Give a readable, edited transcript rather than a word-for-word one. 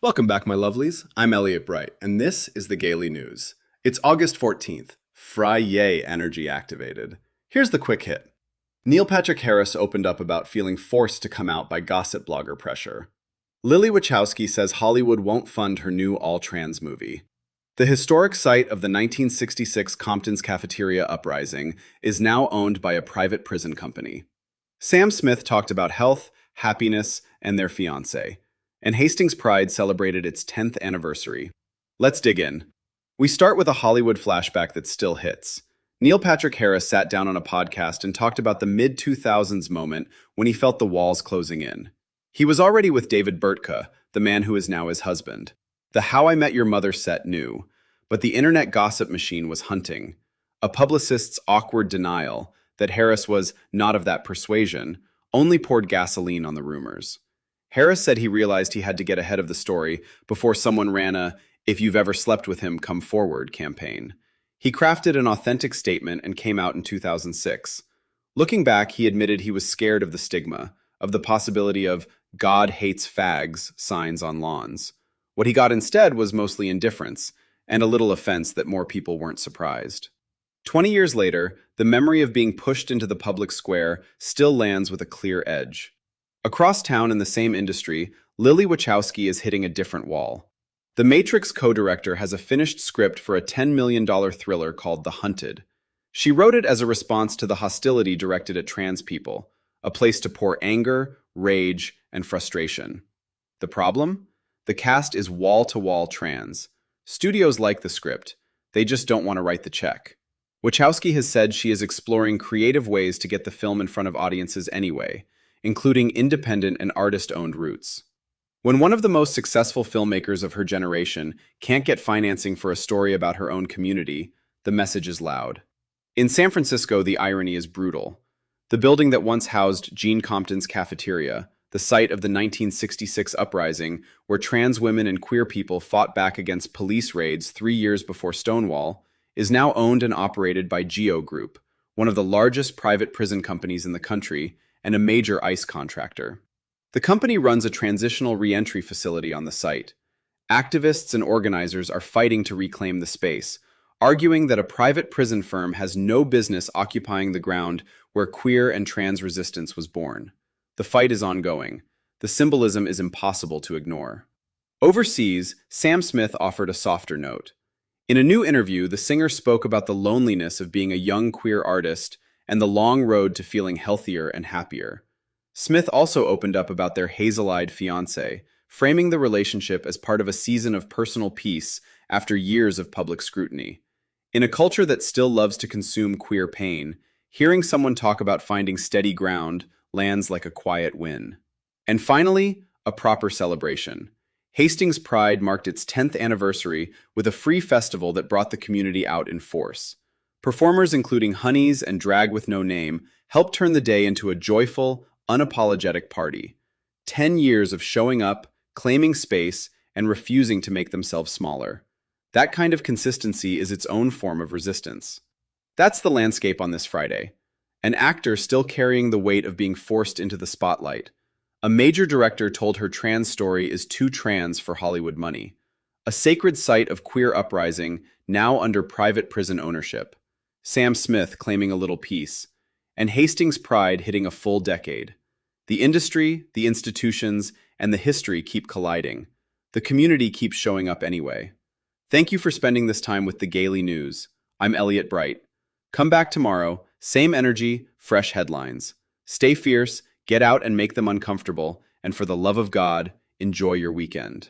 Welcome back, my lovelies. I'm Elliot Bright, and this is the Gaily News. It's August 14th. Fry-yay energy activated. Here's the quick hit. Neil Patrick Harris opened up about feeling forced to come out by gossip blogger pressure. Lily Wachowski says Hollywood won't fund her new all-trans movie. The historic site of the 1966 Compton's Cafeteria uprising is now owned by a private prison company. Sam Smith talked about health, happiness, and their fiancé. And Hastings Pride celebrated its 10th anniversary. Let's dig in. We start with a Hollywood flashback that still hits. Neil Patrick Harris sat down on a podcast and talked about the mid-2000s moment when he felt the walls closing in. He was already with David Burtka, the man who is now his husband. The How I Met Your Mother set knew, but the internet gossip machine was hunting. A publicist's awkward denial that Harris was not of that persuasion only poured gasoline on the rumors. Harris said he realized he had to get ahead of the story before someone ran a "If you've ever slept with him, come forward" campaign. He crafted an authentic statement and came out in 2006. Looking back, he admitted he was scared of the stigma, of the possibility of "God hates fags" signs on lawns. What he got instead was mostly indifference, and a little offense that more people weren't surprised. 20 years later, the memory of being pushed into the public square still lands with a clear edge. Across town in the same industry, Lily Wachowski is hitting a different wall. The Matrix co-director has a finished script for a $10 million thriller called The Hunted. She wrote it as a response to the hostility directed at trans people, a place to pour anger, rage, and frustration. The problem? The cast is wall-to-wall trans. Studios like the script. They just don't want to write the check. Wachowski has said she is exploring creative ways to get the film in front of audiences anyway, including independent and artist-owned routes. When one of the most successful filmmakers of her generation can't get financing for a story about her own community, the message is loud. In San Francisco, the irony is brutal. The building that once housed Gene Compton's Cafeteria, the site of the 1966 uprising where trans women and queer people fought back against police raids 3 years before Stonewall, is now owned and operated by GEO Group, one of the largest private prison companies in the country and a major ICE contractor. The company runs a transitional re-entry facility on the site. Activists and organizers are fighting to reclaim the space, arguing that a private prison firm has no business occupying the ground where queer and trans resistance was born. The fight is ongoing. The symbolism is impossible to ignore. Overseas, Sam Smith offered a softer note. In a new interview, the singer spoke about the loneliness of being a young queer artist and the long road to feeling healthier and happier. Smith also opened up about their hazel-eyed fiancé, framing the relationship as part of a season of personal peace after years of public scrutiny. In a culture that still loves to consume queer pain, hearing someone talk about finding steady ground lands like a quiet win. And finally, a proper celebration. Hastings Pride marked its 10th anniversary with a free festival that brought the community out in force. Performers including Honeys and Drag with No Name helped turn the day into a joyful, unapologetic party. 10 years of showing up, claiming space, and refusing to make themselves smaller. That kind of consistency is its own form of resistance. That's the landscape on this Friday. An actor still carrying the weight of being forced into the spotlight. A major director told her trans story is too trans for Hollywood money. A sacred site of queer uprising now under private prison ownership. Sam Smith claiming a little peace, and Hastings Pride hitting a full decade. The industry, the institutions, and the history keep colliding. The community keeps showing up anyway. Thank you for spending this time with the Gaily News. I'm Elliot Bright. Come back tomorrow, same energy, fresh headlines. Stay fierce, get out and make them uncomfortable, and for the love of God, enjoy your weekend.